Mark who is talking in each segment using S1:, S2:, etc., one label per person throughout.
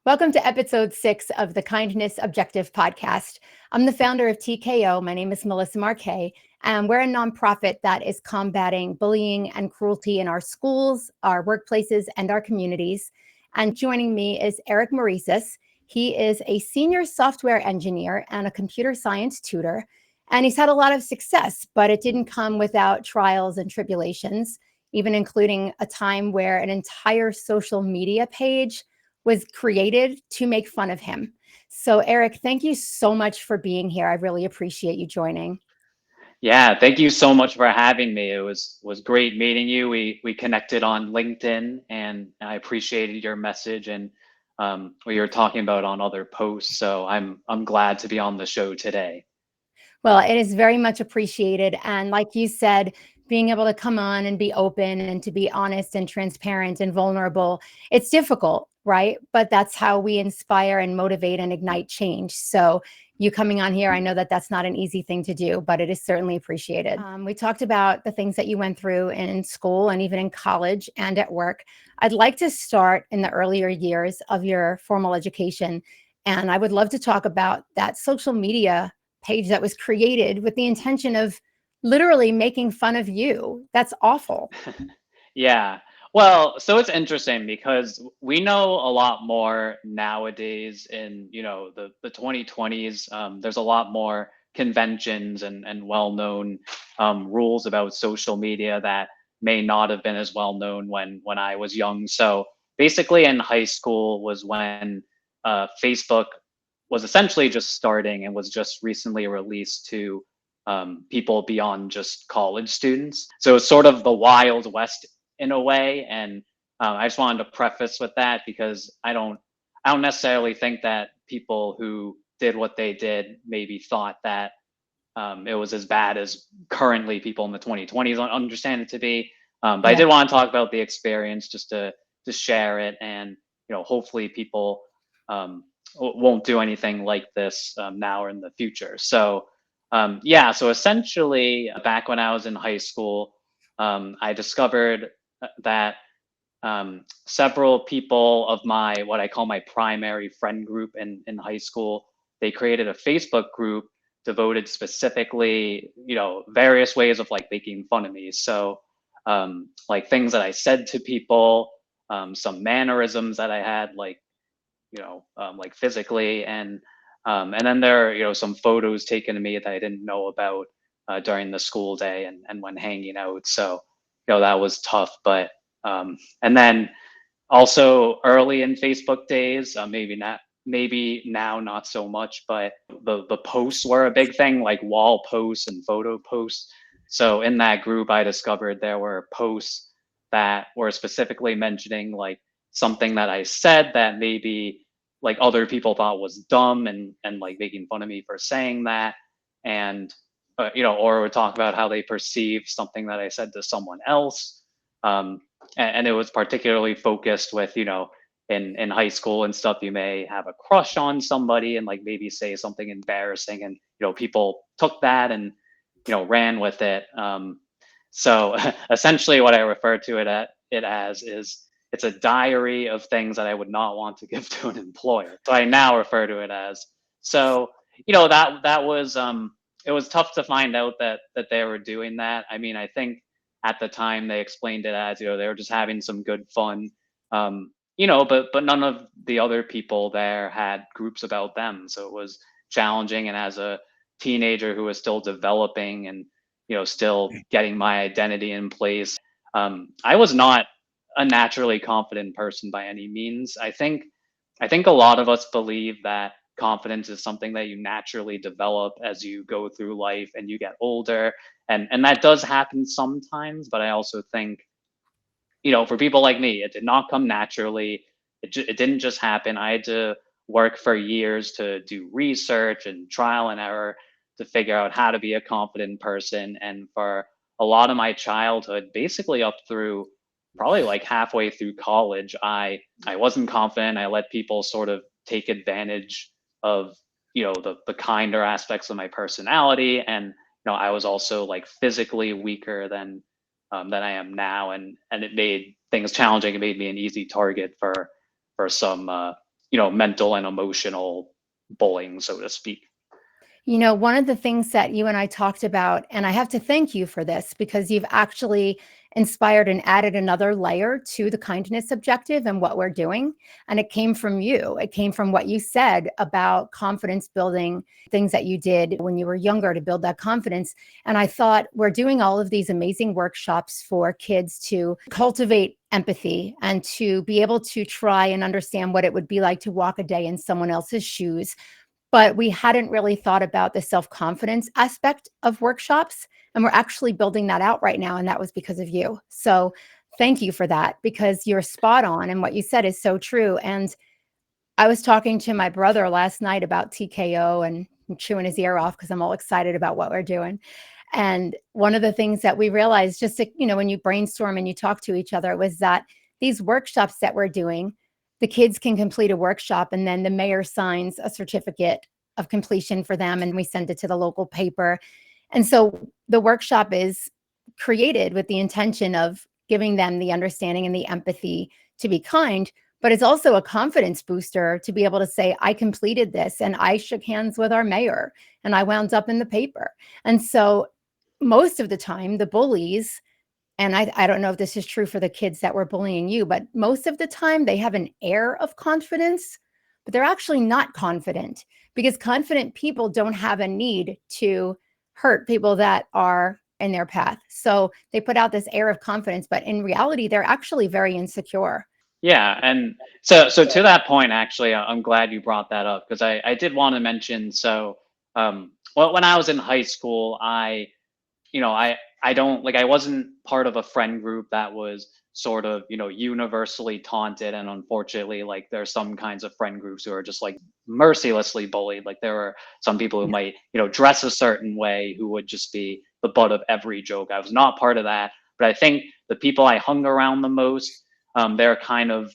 S1: Welcome to episode 6 of the Kindness Objective podcast. I'm the founder of TKO. My name is Melissa Marquet, and we're a nonprofit that is combating bullying and cruelty in our schools, our workplaces, and our communities. And joining me is Eric Mariasis. He is a senior software engineer and a computer science tutor, and he's had a lot of success, but it didn't come without trials and tribulations, even including a time where an entire social media page was created to make fun of him. So Eric, thank you so much for being here. I really appreciate you joining.
S2: Yeah, thank you so much for having me. It was great meeting you. We connected on LinkedIn, and I appreciated your message and what you're talking about on other posts. So I'm glad to be on the show today.
S1: Well, it is very much appreciated. And like you said, being able to come on and be open and to be honest and transparent and vulnerable, it's difficult, right? But that's how we inspire and motivate and ignite change. So you coming on here, I know that that's not an easy thing to do, but it is certainly appreciated. We talked about the things that you went through in school and even in college and at work. I'd like to start in the earlier years of your formal education. And I would love to talk about that social media page that was created with the intention of literally making fun of you. That's awful.
S2: Yeah. Well, so it's interesting because we know a lot more nowadays in, the 2020s. There's a lot more conventions and well-known rules about social media that may not have been as well known when I was young. So basically in high school was when Facebook was essentially just starting and was just recently released to people beyond just college students. So it's sort of the Wild West in a way. And I just wanted to preface with that because I don't necessarily think that people who did what they did maybe thought that it was as bad as currently people in the 2020s understand it to be. But I
S1: Yeah.
S2: did want to talk about the experience just to share it, and hopefully people won't do anything like this now or in the future. So yeah, so essentially back when I was in high school, I discovered that several people of my what I call my primary friend group in high school, they created a Facebook group devoted specifically, various ways of like making fun of me. So like things that I said to people, some mannerisms that I had, like physically, and then there are some photos taken of me that I didn't know about during the school day and when hanging out. So that was tough, but and then also early in Facebook days, maybe now not so much, but the posts were a big thing, like wall posts and photo posts. So in that group, I discovered there were posts that were specifically mentioning like something that I said that maybe like other people thought was dumb, and like making fun of me for saying that, and or would talk about how they perceive something that I said to someone else. And it was particularly focused with in high school and stuff, you may have a crush on somebody and like maybe say something embarrassing, and people took that and ran with it. So essentially what I refer to it as is it's a diary of things that I would not want to give to an employer, so I now refer to it as. So that was it was tough to find out that they were doing that. I mean, I think at the time they explained it as they were just having some good fun, but none of the other people there had groups about them, so it was challenging. And as a teenager who was still developing and still getting my identity in place, I was not a naturally confident person by any means. I think a lot of us believe that confidence is something that you naturally develop as you go through life and you get older, and that does happen sometimes. But I also think, for people like me, it did not come naturally. It didn't just happen. I had to work for years to do research and trial and error to figure out how to be a confident person. And for a lot of my childhood, basically up through probably like halfway through college, I wasn't confident. I let people sort of take advantage of the kinder aspects of my personality, and I was also like physically weaker than I am now, and it made things challenging. It made me an easy target for some mental and emotional bullying, so to speak.
S1: One of the things that you and I talked about, and I have to thank you for this because you've actually inspired and added another layer to the kindness objective and what we're doing. And it came from you. It came from what you said about confidence building, things that you did when you were younger to build that confidence. And I thought we're doing all of these amazing workshops for kids to cultivate empathy and to be able to try and understand what it would be like to walk a day in someone else's shoes, but we hadn't really thought about the self-confidence aspect of workshops. And we're actually building that out right now. And that was because of you. So thank you for that, because you're spot on. And what you said is so true. And I was talking to my brother last night about TKO and chewing his ear off because I'm all excited about what we're doing. And one of the things that we realized just to, when you brainstorm and you talk to each other was that these workshops that we're doing, the kids can complete a workshop and then the mayor signs a certificate of completion for them and we send it to the local paper. And so the workshop is created with the intention of giving them the understanding and the empathy to be kind, but it's also a confidence booster to be able to say, I completed this and I shook hands with our mayor and I wound up in the paper. And so most of the time, the bullies, and I don't know if this is true for the kids that were bullying you, but most of the time they have an air of confidence, but they're actually not confident, because confident people don't have a need to hurt people that are in their path. So they put out this air of confidence, but in reality, they're actually very insecure.
S2: Yeah, and so to that point, actually, I'm glad you brought that up because I did want to mention. So, well, when I was in high school, I don't like I wasn't part of a friend group that was sort of universally taunted, and unfortunately, like there's some kinds of friend groups who are just like mercilessly bullied. Like there were some people who
S1: Yeah.
S2: might dress a certain way who would just be the butt of every joke. I was not part of that, but I think the people I hung around the most, they're kind of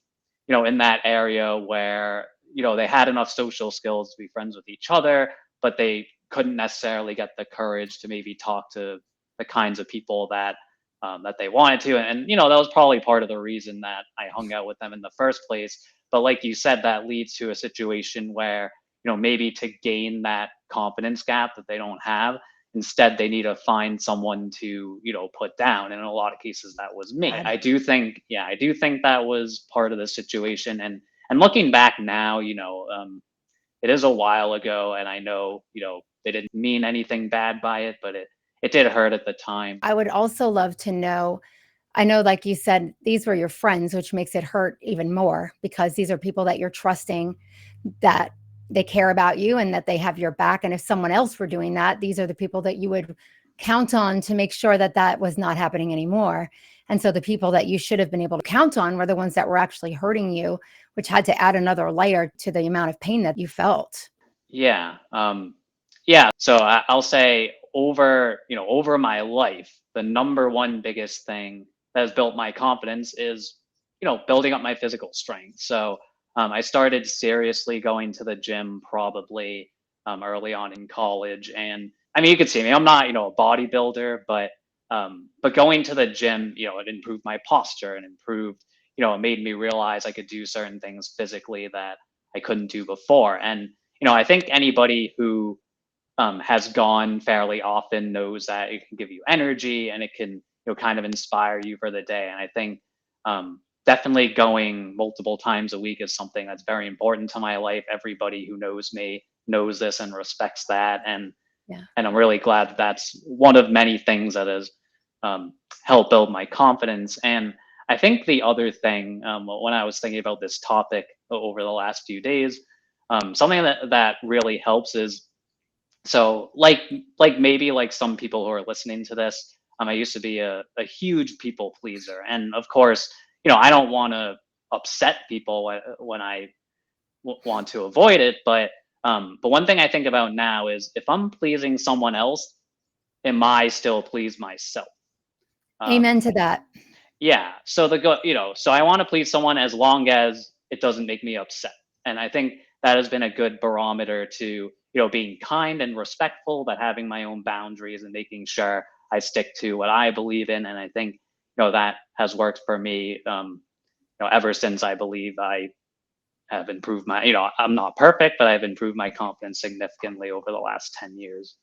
S2: in that area where they had enough social skills to be friends with each other, but they couldn't necessarily get the courage to maybe talk to the kinds of people that they wanted to, and that was probably part of the reason that I hung out with them in the first place. But like you said, that leads to a situation where maybe to gain that confidence gap that they don't have, instead they need to find someone to put down, and in a lot of cases that was me. I do think that was part of the situation, and looking back now, it is a while ago, and I know they didn't mean anything bad by it, but it did hurt at the time.
S1: I would also love to know, I know, like you said, these were your friends, which makes it hurt even more because these are people that you're trusting, that they care about you and that they have your back. And if someone else were doing that, these are the people that you would count on to make sure that that was not happening anymore. And so the people that you should have been able to count on were the ones that were actually hurting you, which had to add another layer to the amount of pain that you felt.
S2: Yeah. Yeah. So I'll say over my life, the number one biggest thing that has built my confidence is, building up my physical strength. So I started seriously going to the gym probably early on in college. And I mean, you could see me, I'm not, a bodybuilder, but going to the gym, it improved my posture and improved, it made me realize I could do certain things physically that I couldn't do before. And I think anybody who has gone fairly often knows that it can give you energy and it can kind of inspire you for the day. And I think definitely going multiple times a week is something that's very important to my life. Everybody who knows me knows this and respects that,
S1: Yeah.
S2: and I'm really glad that that's one of many things that has helped build my confidence. And I think the other thing, when I was thinking about this topic over the last few days, something that really helps is, so like maybe like some people who are listening to this, I used to be a huge people pleaser, and of course, I don't want to upset people when I want to avoid it, but one thing I think about now is, if I'm pleasing someone else, am I still please myself?
S1: Amen
S2: Um,
S1: to that.
S2: yeah. So so I want to please someone as long as it doesn't make me upset. And I think that has been a good barometer to, being kind and respectful, but having my own boundaries and making sure I stick to what I believe in. And I think, that has worked for me, ever since I believe I have improved my, I'm not perfect, but I've improved my confidence significantly over the last 10 years.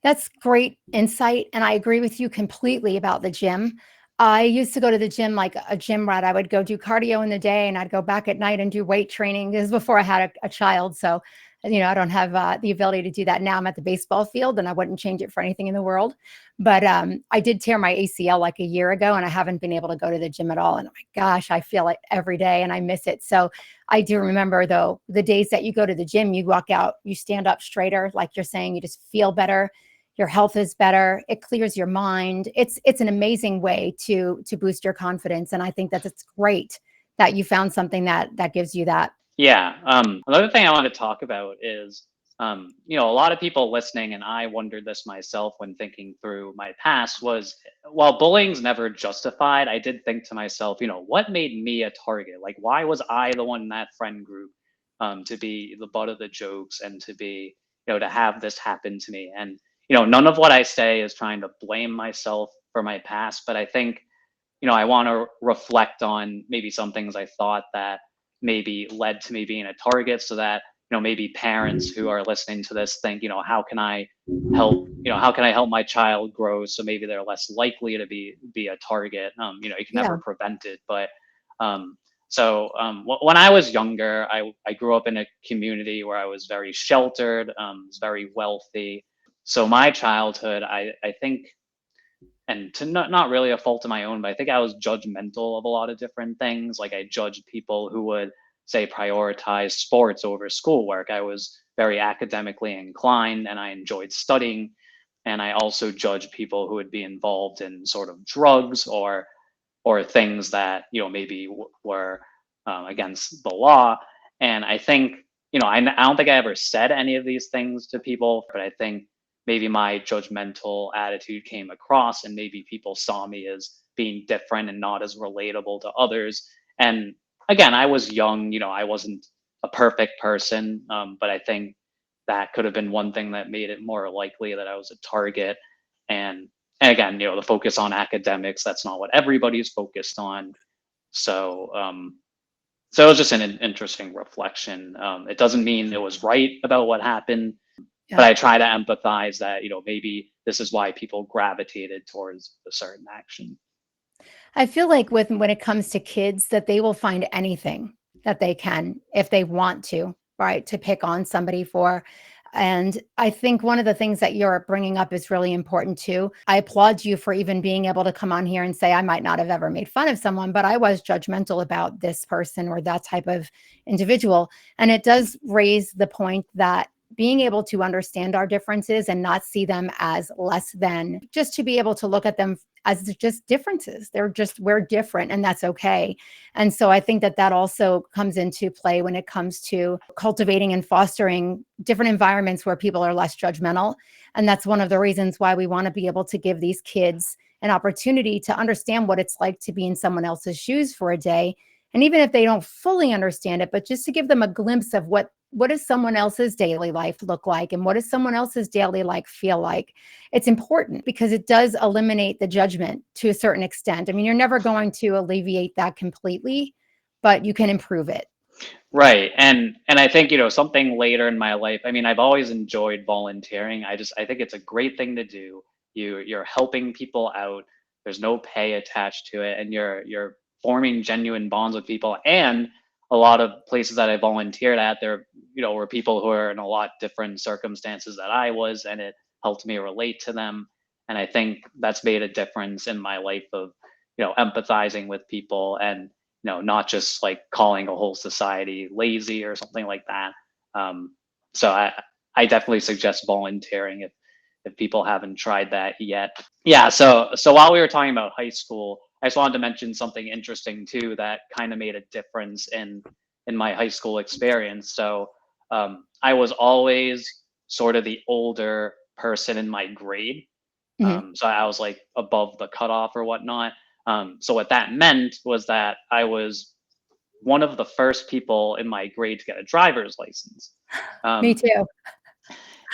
S1: That's great insight, and I agree with you completely about the gym. I used to go to the gym like a gym rat. I would go do cardio in the day, and I'd go back at night and do weight training. This is before I had a child, so I don't have the ability to do that now. I'm at the baseball field, and I wouldn't change it for anything in the world. But I did tear my ACL like a year ago, and I haven't been able to go to the gym at all. And oh my gosh, I feel it every day, and I miss it. So I do remember though the days that you go to the gym, you walk out, you stand up straighter, like you're saying, you just feel better, your health is better, it clears your mind. It's an amazing way to boost your confidence, and I think that it's great that you found something that gives you that.
S2: Yeah. Another thing I want to talk about is, a lot of people listening, and I wondered this myself when thinking through my past, was while bullying's never justified, I did think to myself, what made me a target? Like, why was I the one in that friend group, to be the butt of the jokes and to be, to have this happen to me? And, none of what I say is trying to blame myself for my past, but I think, I want to reflect on maybe some things I thought that maybe led to me being a target, so that, maybe parents who are listening to this think, how can I help, how can I help my child grow so maybe they're less likely to be a target. You can never
S1: Yeah.
S2: prevent it, but when I was younger, I grew up in a community where I was very sheltered, was very wealthy. So my childhood, I think, and to not really a fault of my own, but I think I was judgmental of a lot of different things. Like, I judged people who would say prioritize sports over schoolwork. I was very academically inclined and I enjoyed studying. And I also judged people who would be involved in sort of drugs or things that, maybe were against the law. And I think, I don't think I ever said any of these things to people, but I think maybe my judgmental attitude came across, and maybe people saw me as being different and not as relatable to others. And again, I was young, I wasn't a perfect person, but I think that could have been one thing that made it more likely that I was a target. And again, the focus on academics, that's not what everybody's focused on. So, so it was just an interesting reflection. It doesn't mean it was right about what happened, but
S1: Yeah.
S2: I try to empathize that, maybe this is why people gravitated towards a certain action.
S1: I feel like when it comes to kids that they will find anything that they can if they want to, right, to pick on somebody for. And I think one of the things that you're bringing up is really important too. I applaud you for even being able to come on here and say, I might not have ever made fun of someone, but I was judgmental about this person or that type of individual. And it does raise the point that being able to understand our differences and not see them as less than, just to be able to look at them as just differences. We're different, and that's okay. And so I think that also comes into play when it comes to cultivating and fostering different environments where people are less judgmental. And that's one of the reasons why we want to be able to give these kids an opportunity to understand what it's like to be in someone else's shoes for a day. And even if they don't fully understand it, but just to give them a glimpse of what does someone else's daily life look like, and what does someone else's daily life feel like. It's important because it does eliminate the judgment to a certain extent. I mean, you're never going to alleviate that completely, but you can improve it.
S2: Right. And I think, something later in my life, I mean, I've always enjoyed volunteering. I think it's a great thing to do. You're helping people out. There's no pay attached to it, and you're forming genuine bonds with people. And a lot of places that I volunteered at, there, were people who are in a lot different circumstances that I was, and it helped me relate to them. And I think that's made a difference in my life of, empathizing with people, and not just like calling a whole society lazy or something like that. So I definitely suggest volunteering if people haven't tried that yet. Yeah. So while we were talking about high school, I just wanted to mention something interesting too that kind of made a difference in my high school experience. So I was always sort of the older person in my grade.
S1: Mhm.
S2: So I was like above the cutoff or whatnot. So what that meant was that I was one of the first people in my grade to get a driver's license.
S1: Me
S2: Um,
S1: too.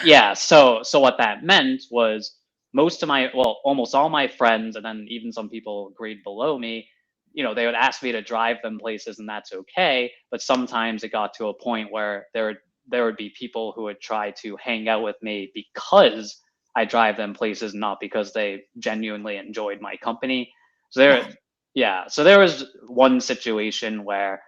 S2: yeah. So what that meant was almost all my friends, and then even some people grade below me, they would ask me to drive them places, and that's okay. But sometimes it got to a point where there would be people who would try to hang out with me because I drive them places, not because they genuinely enjoyed my company. So
S1: Yeah.
S2: yeah. So there was one situation where,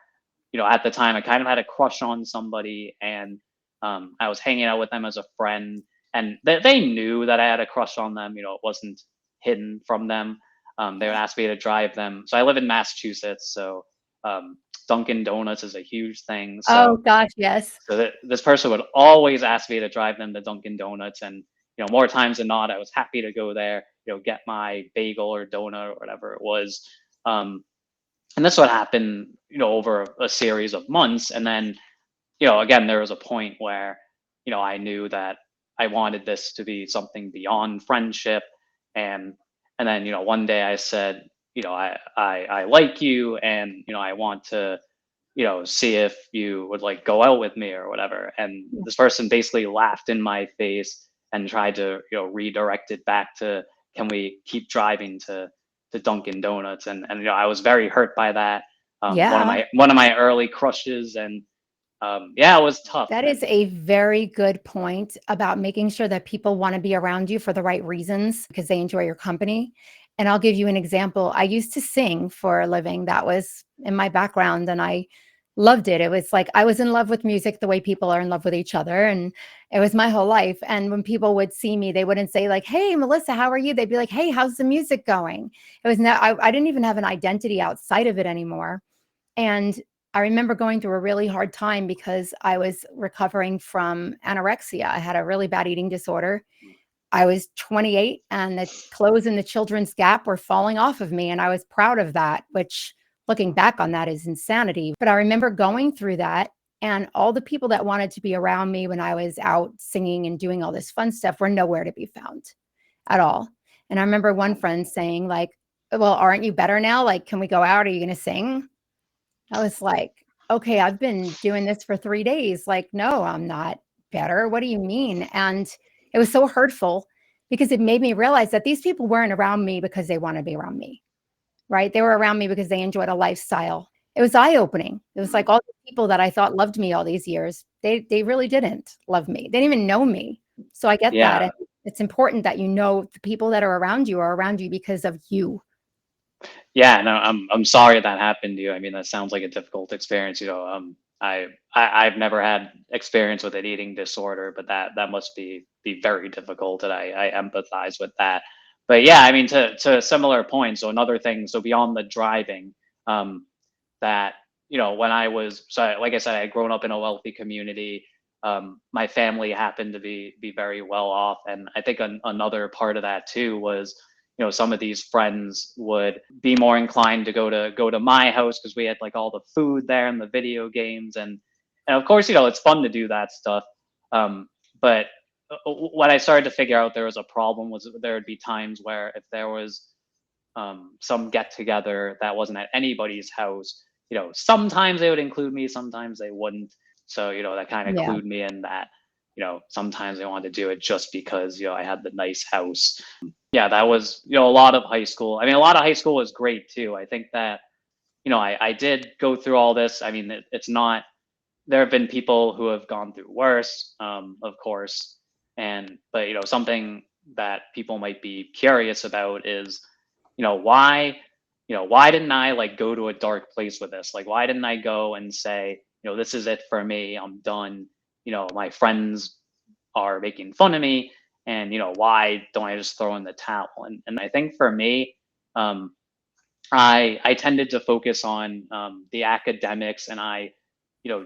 S2: at the time I kind of had a crush on somebody, and I was hanging out with them as a friend, and they knew that I had a crush on them. It wasn't hidden from them. They would ask me to drive them. So I live in Massachusetts, so um, Dunkin' Donuts is a huge thing.
S1: Oh
S2: So
S1: gosh, yes.
S2: this person would always ask me to drive them to Dunkin' Donuts, and more times than not, I was happy to go there. Get my bagel or donut or whatever it was. Um, and this would happen, over a series of months, and then, again, there was a point where, I knew that I wanted this to be something beyond friendship, and then, one day I said, I like you, and I want to, see if you would like go out with me or whatever. And this person basically laughed in my face and tried to, redirect it back to, can we keep driving to Dunkin' Donuts? And I was very hurt by that.
S1: Yeah.
S2: One of my early crushes, and yeah, it was tough.
S1: That is
S2: And
S1: a very good point about making sure that people want to be around you for the right reasons because they enjoy your company. And I'll give you an example. I used to sing for a living. That was in my background, and I loved it. It was like I was in love with music the way people are in love with each other. And it was my whole life. And when people would see me, they wouldn't say, like, "Hey, Melissa, how are you?" They'd be like, "Hey, how's the music going?" It was not, I didn't even have an identity outside of it anymore. And I remember going through a really hard time because I was recovering from anorexia. I had a really bad eating disorder. I was 28 and the clothes in the children's Gap were falling off of me. And I was proud of that, which looking back on that is insanity. But I remember going through that, and all the people that wanted to be around me when I was out singing and doing all this fun stuff were nowhere to be found at all. And I remember one friend saying, like, "Well, aren't you better now? Like, can we go out? Are you going to sing?" I was like, "Okay, I've been doing this for 3 days." Like, "No, I'm not better. What do you mean?" And it was so hurtful because it made me realize that these people weren't around me because they wanna be around me, right? They were around me because they enjoyed a lifestyle. It was eye-opening. It was like all the people that I thought loved me all these years, they really didn't love me. They didn't even know me. So I get that,
S2: yeah,
S1: and it's important that you know the people that are around you because of you.
S2: yeah, no, I'm sorry that happened to you. I mean, that sounds like a difficult experience. I've never had experience with an eating disorder, but that must be very difficult, and I empathize with that. But yeah, I mean, to a similar point. So another thing, so beyond the driving, um, that when I was, so like I said, I had grown up in a wealthy community. My family happened to be very well off, and I think another part of that too was, some of these friends would be more inclined to go to my house because we had like all the food there and the video games, and of course, it's fun to do that stuff. But what I started to figure out there was a problem was there would be times where if there was some get together that wasn't at anybody's house, sometimes they would include me, sometimes they wouldn't. So, that kind of
S1: Yeah.
S2: clued me in that, sometimes they wanted to do it just because, I had the nice house. Yeah, that was, a lot of high school. I mean, a lot of high school was great too. I think that, I did go through all this. I mean, it's not, there have been people who have gone through worse, of course. But, something that people might be curious about is, why, why didn't I like go to a dark place with this? Like, why didn't I go and say, this is it for me, I'm done. My friends are making fun of me, and why don't I just throw in the towel? And I think for me, um, I tended to focus on the academics, and I,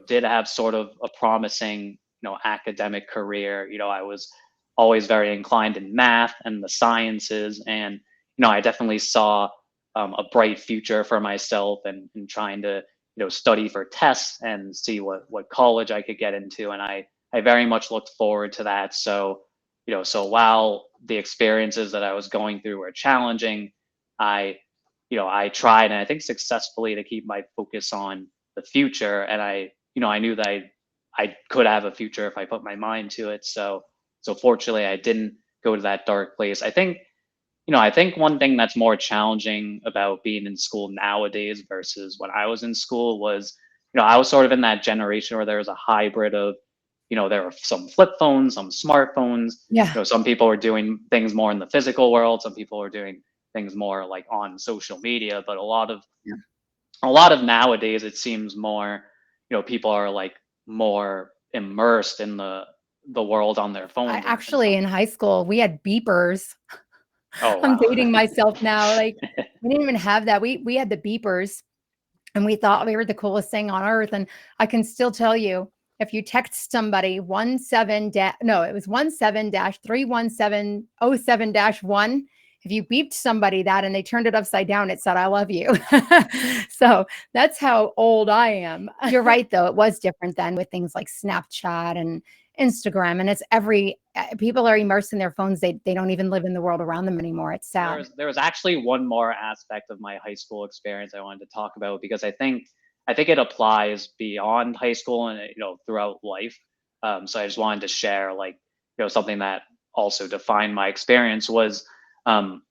S2: did have sort of a promising, academic career. I was always very inclined in math and the sciences, and I definitely saw a bright future for myself, and trying to, study for tests and see what college I could get into, and I very much looked forward to that. So, so while the experiences that I was going through were challenging, I I tried, and I think successfully, to keep my focus on the future. And I knew that I could have a future if I put my mind to it. So fortunately, I didn't go to that dark place. I think, I think one thing that's more challenging about being in school nowadays versus when I was in school was, I was sort of in that generation where there was a hybrid of, there were some flip phones, some smartphones.
S1: Yeah.
S2: Some people were doing things more in the physical world, some people were doing things more like on social media, but
S1: Yeah.
S2: a lot of nowadays it seems more, people are like more immersed in the world on their
S1: I
S2: phones and
S1: actually,
S2: some.
S1: in high school, we had beepers.
S2: Oh
S1: I'm
S2: wow.
S1: dating myself now. Like, we didn't even have that. We had the beepers, and we thought we were the coolest thing on earth. And I can still tell you, if you text somebody 17 dash, no, it was 17-31707-1. If you beeped somebody that and they turned it upside down, it said, I love you. So that's how old I am. You're right, though. It was different then with things like Snapchat and Instagram. And it's people are immersed in their phones. They don't even live in the world around them anymore. It's
S2: There
S1: sad.
S2: was there was actually one more aspect of my high school experience I wanted to talk about because I think it applies beyond high school and throughout life. So I just wanted to share like something that also defined my experience was um,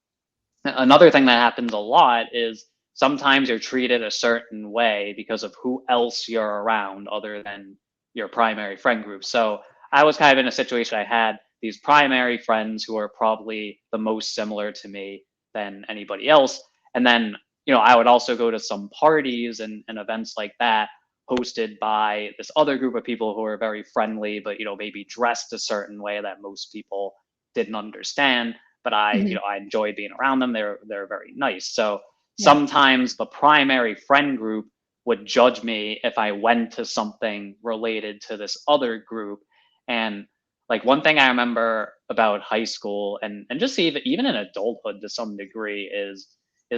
S2: another thing that happens a lot is sometimes you're treated a certain way because of who else you're around other than your primary friend group. So I was kind of in a situation I had these primary friends who are probably the most similar to me than anybody else. And then, I would also go to some parties and events like that hosted by this other group of people who are very friendly, but, maybe dressed a certain way that most people didn't understand, but
S1: Mhm.
S2: I enjoy being around them. They're very nice. So
S1: Yeah.
S2: sometimes the primary friend group would judge me if I went to something related to this other group. And like one thing I remember about high school and just even in adulthood to some degree is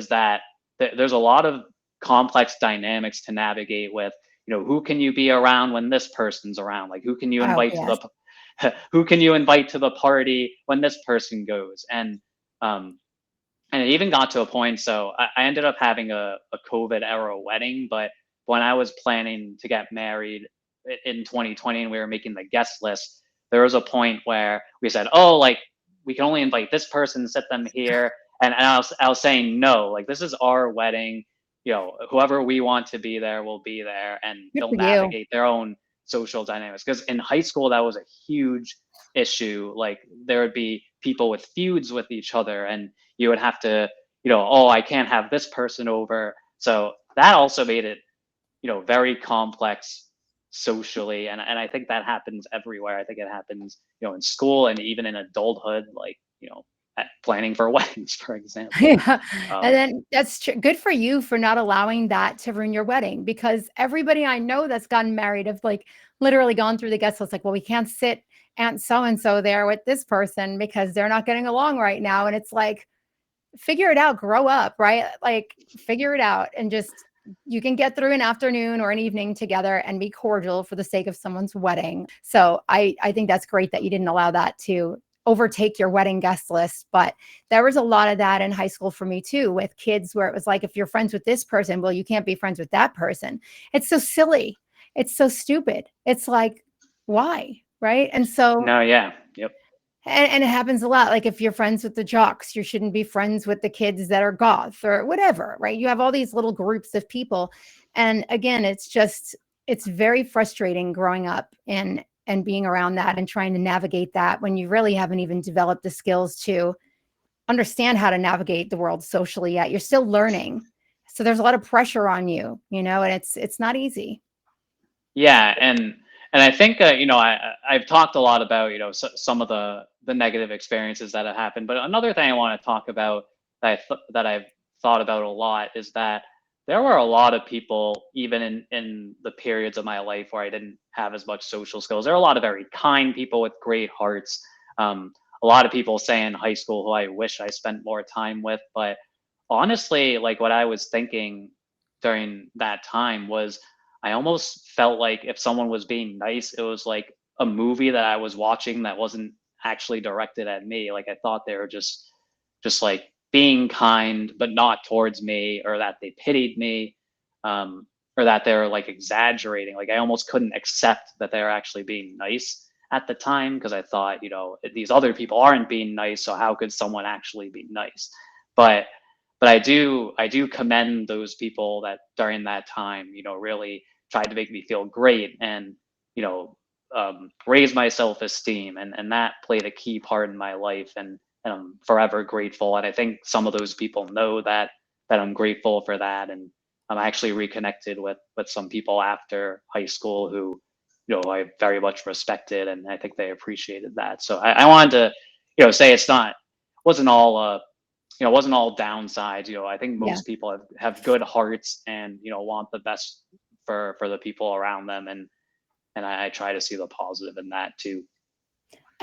S2: that there's a lot of complex dynamics to navigate with. Who can you be around when this person's around? Like who can you
S1: Oh,
S2: invite to
S1: yes.
S2: who can you invite to the party when this person goes? Um, and it even got to a point. So I ended up having a COVID era wedding, but when I was planning to get married in 2020 and we were making the guest list, there was a point where we said, oh, like we can only invite this person, sit them here. And I was saying, no, like this is our wedding. Whoever we want to be there will be there and
S1: Good
S2: they'll
S1: for you.
S2: navigate their own social dynamics. Because in high school, that was a huge issue. Like there would be people with feuds with each other and you would have to, oh, I can't have this person over. So that also made it, very complex socially. And I think that happens everywhere. I think it happens, in school and even in adulthood, like, planning for weddings, for example.
S1: Yeah, and
S2: Um,
S1: then that's good for you for not allowing that to ruin your wedding, because everybody I know that's gotten married have, like, literally gone through the guest list, like, "Well, we can't sit Aunt so and so there with this person because they're not getting along right now," and it's like, figure it out, grow up, right? Like, figure it out and just you can get through an afternoon or an evening together and be cordial for the sake of someone's wedding. So I think that's great that you didn't allow that to overtake your wedding guest list. But there was a lot of that in high school for me too, with kids where it was like, if you're friends with this person, well, you can't be friends with that person. It's so silly. It's so stupid. It's like, why? Right. And so
S2: no, yeah, yep.
S1: and it happens a lot. Like if you're friends with the jocks, you shouldn't be friends with the kids that are goth or whatever, right? You have all these little groups of people. And again, it's very frustrating growing up and being around that and trying to navigate that when you really haven't even developed the skills to understand how to navigate the world socially yet. You're still learning. So there's a lot of pressure on you, and it's not easy.
S2: Yeah, and I think I've talked a lot about some of the negative experiences that have happened, but another thing I want to talk about that I've thought about a lot is that there were a lot of people even in the periods of my life where I didn't have as much social skills. There are a lot of very kind people with great hearts. A lot of people say in high school who I wish I spent more time with, but honestly, like what I was thinking during that time was I almost felt like if someone was being nice, it was like a movie that I was watching that wasn't actually directed at me. Like I thought they were just like being kind, but not towards me, or that they pitied me, or that they were like exaggerating. Like I almost couldn't accept that they were actually being nice. at the time, because I thought, these other people aren't being nice, so how could someone actually be nice? But I do commend those people that during that time, really tried to make me feel great and, you know, raise my self-esteem, and that played a key part in my life, and I'm forever grateful. And I think some of those people know that I'm grateful for that, and I'm actually reconnected with some people after high school who, I very much respected, and I think they appreciated that. So I wanted to, say it's not wasn't all wasn't all downsides. I think
S1: Yeah.
S2: most people have good hearts and, want the best for the people around them, and I try to see the positive in that too.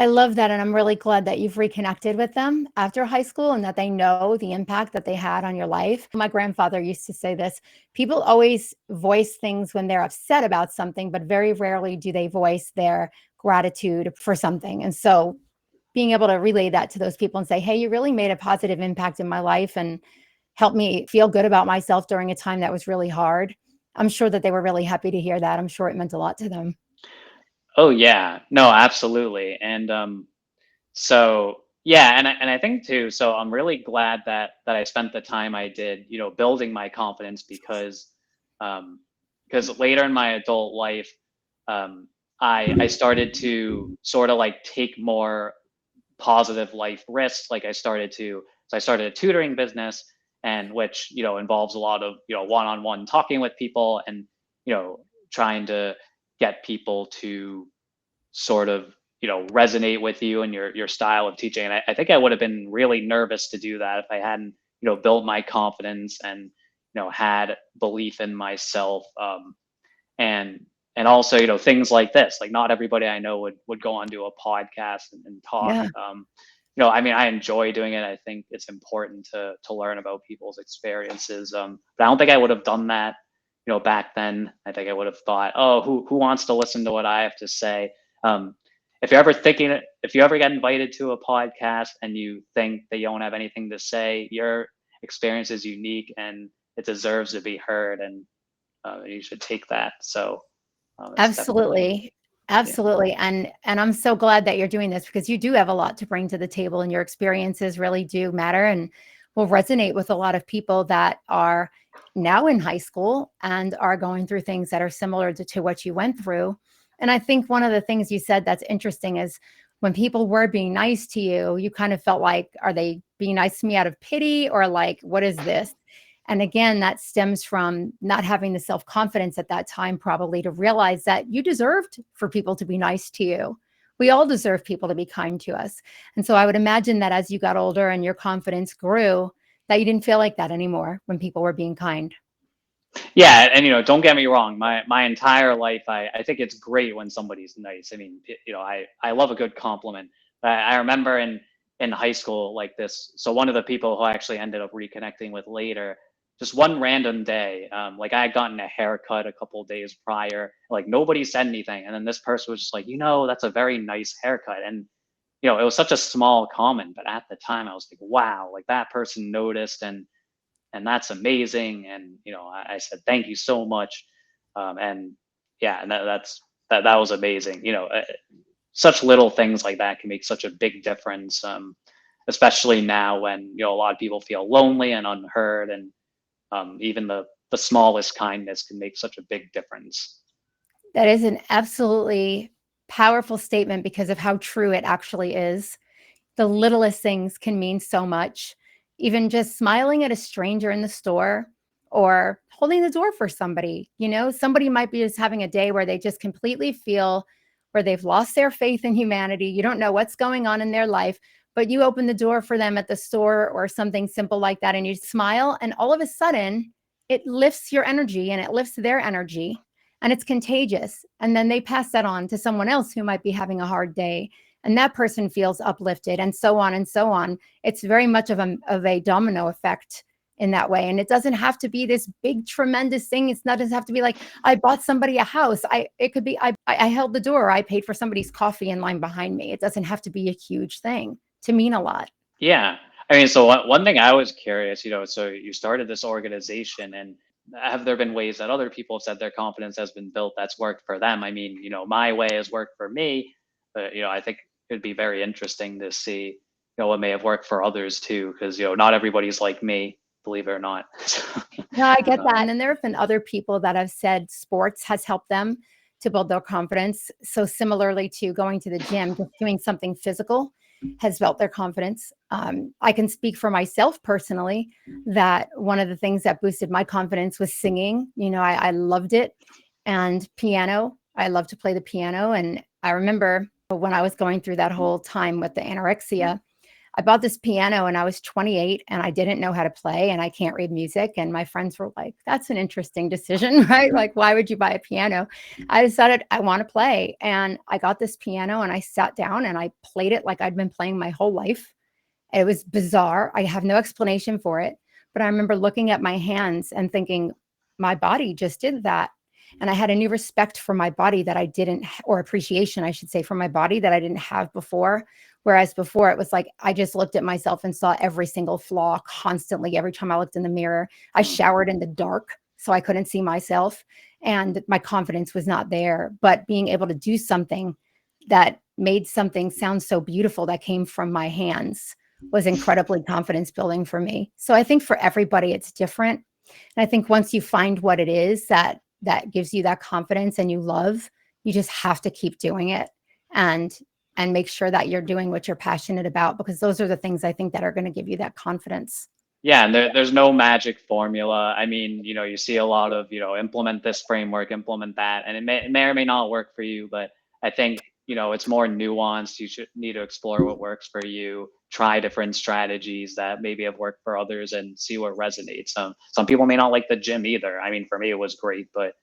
S1: I love that, and I'm really glad that you've reconnected with them after high school and that they know the impact that they had on your life. My grandfather used to say this, people always voice things when they're upset about something, but very rarely do they voice their gratitude for something. And so being able to relay that to those people and say, "Hey, you really made a positive impact in my life and helped me feel good about myself during a time that was really hard." I'm sure that they were really happy to hear that. I'm sure it meant a lot to them.
S2: Oh yeah, no, absolutely. And so yeah, and I think too, so I'm really glad that I spent the time I did, building my confidence, um because later in my adult life, um I started to sort of like take more positive life risks. Like I started a tutoring business, and which, involves a lot of, one-on-one talking with people, and, you know, trying to get people to sort of, resonate with you and your style of teaching. And I think I would have been really nervous to do that if I hadn't, built my confidence and, had belief in myself. And also, things like this, like not everybody I know would go onto a podcast and talk.
S1: Yeah.
S2: I mean, I enjoy doing it. I think it's important to learn about people's experiences. But I don't think I would have done that, back then. I think I would have thought, oh, who wants to listen to what I have to say? um, if you ever get invited to a podcast and you think that you don't have anything to say, your experience is unique and it deserves to be heard, and you should take that. So it's definitely,
S1: Absolutely.
S2: yeah.
S1: Absolutely. And I'm so glad that you're doing this because you do have a lot to bring to the table and your experiences really do matter and will resonate with a lot of people that are now in high school and are going through things that are similar to what you went through. And I think one of the things you said that's interesting is when people were being nice to you, you kind of felt like, are they being nice to me out of pity or like, what is this? And again, that stems from not having the self confidence at that time, probably to realize that you deserved for people to be nice to you. We all deserve people to be kind to us. And so I would imagine that as you got older and your confidence grew, that you didn't feel like that anymore when people were being kind.
S2: Yeah, and don't get me wrong. My entire life, I think it's great when somebody's nice. I mean, I love a good compliment. I remember in high school, like this. So one of the people who I actually ended up reconnecting with later, just one random day, like I had gotten a haircut a couple of days prior. Like nobody said anything, and then this person was just like, that's a very nice haircut, and it was such a small comment, but at the time I was like, wow, like that person noticed, and that's amazing. And I said thank you so much. And yeah, and that was amazing. Such little things like that can make such a big difference, especially now when a lot of people feel lonely and unheard, and even the smallest kindness can make such a big difference.
S1: That is an absolutely powerful statement because of how true it actually is. The littlest things can mean so much. Even just smiling at a stranger in the store or holding the door for somebody. Somebody might be just having a day where they just completely feel where they've lost their faith in humanity. You don't know what's going on in their life, but you open the door for them at the store or something simple like that, and you smile, and all of a sudden, it lifts your energy and it lifts their energy, and it's contagious. And then they pass that on to someone else who might be having a hard day, and that person feels uplifted, and so on and so on. It's very much of a domino effect in that way. And it doesn't have to be this big, tremendous thing. It's not, doesn't have to be like, I bought somebody a house. It could be, I held the door. I paid for somebody's coffee in line behind me. It doesn't have to be a huge thing to mean a lot.
S2: Yeah. I mean, so one thing I was curious, so you started this organization, and have there been ways that other people have said their confidence has been built that's worked for them? I mean, my way has worked for me, I think it'd be very interesting to see, what may have worked for others too, because, not everybody's like me, believe it or not.
S1: No, I get that.
S2: Um,
S1: And then there have been other people that have said sports has helped them to build their confidence. So similarly to going to the gym, just doing something physical has built their confidence. I can speak for myself personally that one of the things that boosted my confidence was singing. I loved it. And piano, I love to play the piano. And I remember when I was going through that whole time with the anorexia, I bought this piano and I was 28 and I didn't know how to play and I can't read music. And my friends were like, that's an interesting decision, right? Like, why would you buy a piano? I decided I want to play. And I got this piano and I sat down and I played it like I'd been playing my whole life. It was bizarre. I have no explanation for it. But I remember looking at my hands and thinking, my body just did that. And I had a new respect for my body that I didn't, or appreciation, I should say, for my body that I didn't have before. Whereas before it was like, I just looked at myself and saw every single flaw constantly. Every time I looked in the mirror, I showered in the dark, so I couldn't see myself. And my confidence was not there. But being able to do something that made something sound so beautiful that came from my hands was incredibly confidence building for me. So I think for everybody, it's different. And I think once you find what it is that gives you that confidence and you love, you just have to keep doing it and make sure that you're doing what you're passionate about, because those are the things I think that are going to give you that confidence.
S2: Yeah, and there's no magic formula. I mean, you see a lot of, implement this framework, implement that, and it may or may not work for you, but I think, it's more nuanced. You should need to explore what works for you, try different strategies that maybe have worked for others and see what resonates. Some people may not like the gym either. I mean, for me, it was great, but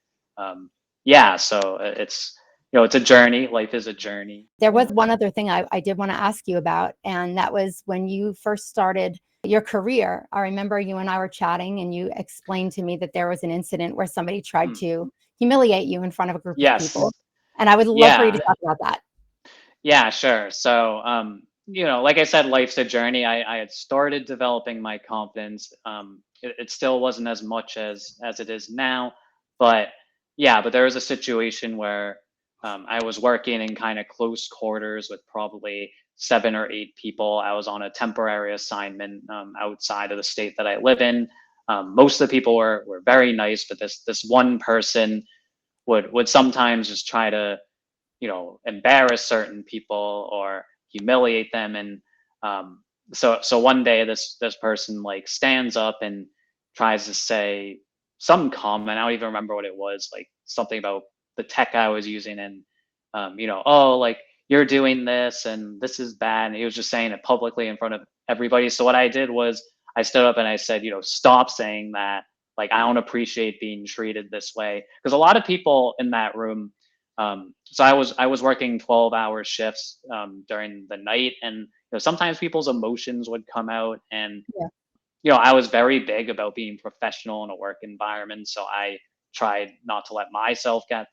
S2: yeah, so it's a journey. Life is a journey.
S1: There was one other thing I did want to ask you about, and that was when you first started your career. I remember you and I were chatting and you explained to me that there was an incident where somebody tried
S2: Hmm.
S1: to humiliate you in front of a group of
S2: Yes.
S1: people. And I would love for you to
S2: Yeah.
S1: talk about that.
S2: Yeah, sure. So, like I said, life's a journey. I had started developing my confidence. It still wasn't as much as it is now, but yeah, but there was a situation where I was working in kind of close quarters with probably 7 or 8 people. I was on a temporary assignment outside of the state that I live in. Most of the people were very nice, but this one person would sometimes just try to embarrass certain people or humiliate them. And so one day this person like stands up and tries to say some comment. I don't even remember what it was, like something about the tech I was using. And oh, like, you're doing this and this is bad, and he was just saying it publicly in front of everybody. So what I did was I stood up and I said, stop saying that. Like, I don't appreciate being treated this way, because a lot of people in that room, so I was working 12-hour shifts during the night, and sometimes people's emotions would come out. And
S1: Yeah.
S2: I was very big about being professional in a work environment, so I tried not to let myself get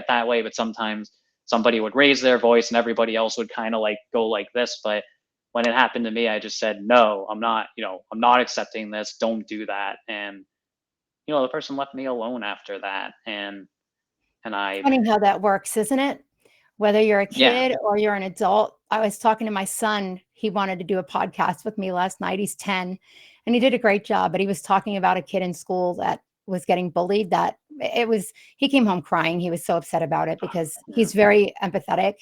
S2: that way. But sometimes somebody would raise their voice and everybody else would kind of like go like this. But when it happened to me, I just said, no, I'm not accepting this. Don't do that. And the person left me alone after that. And I,
S1: Funny how that works, isn't it? Whether you're a
S2: yeah.
S1: kid or you're an adult. I was talking to my son. He wanted to do a podcast with me last night. He's 10 and he did a great job, but he was talking about a kid in school that was getting bullied. He came home crying. He was so upset about it because he's very empathetic.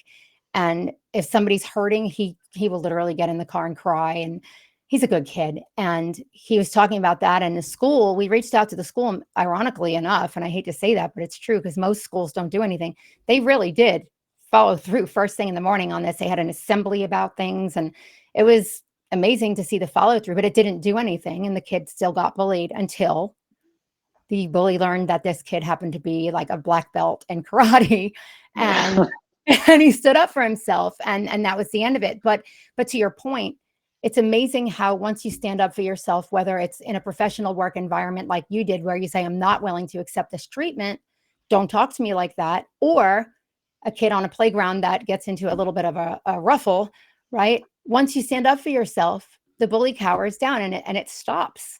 S1: And if somebody's hurting, he will literally get in the car and cry. And he's a good kid. And he was talking about that in the school. We reached out to the school, and ironically enough, and I hate to say that, but it's true because most schools don't do anything. They really did follow through first thing in the morning on this. They had an assembly about things, and it was amazing to see the follow through, but it didn't do anything. And the kid still got bullied until the bully learned that this kid happened to be like a black belt in karate. And and he stood up for himself, and that was the end of it. But to your point, it's amazing how once you stand up for yourself, whether it's in a professional work environment like you did, where you say, I'm not willing to accept this treatment, don't talk to me like that, or a kid on a playground that gets into a little bit of a ruffle, right? Once you stand up for yourself, the bully cowers down and it stops.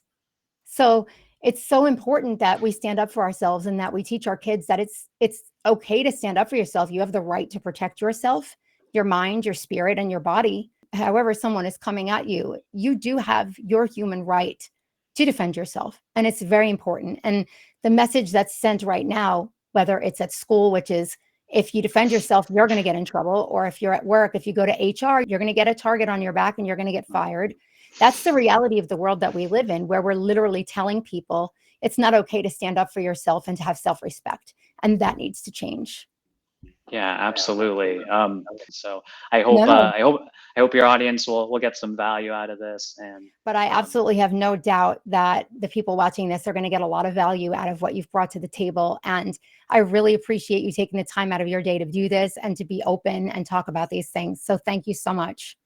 S1: So it's so important that we stand up for ourselves and that we teach our kids that it's okay to stand up for yourself. You have the right to protect yourself. your mind, your spirit, and your body. However someone is coming at you, you do have your human right to defend yourself. And it's very important. And the message that's sent right now, whether it's at school, which is if you defend yourself, you're going to get in trouble, or if you're at work, if you go to HR, you're going to get a target on your back and you're going to get fired. That's the reality of the world that we live in, where we're literally telling people it's not okay to stand up for yourself and to have self-respect. And that needs to change.
S2: Yeah, absolutely. So I hope
S1: No,
S2: I hope your audience will get some value out of this. And
S1: but I absolutely have no doubt that the people watching this are going to get a lot of value out of what you've brought to the table. And I really appreciate you taking the time out of your day to do this and to be open and talk about these things. So thank you so much.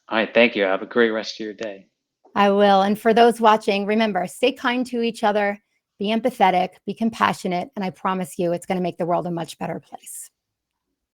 S2: all right, thank you. Have a great rest of your day.
S1: I will. And for those watching, remember, stay kind to each other, be empathetic, be compassionate, and I promise you it's going to make the world a much better place.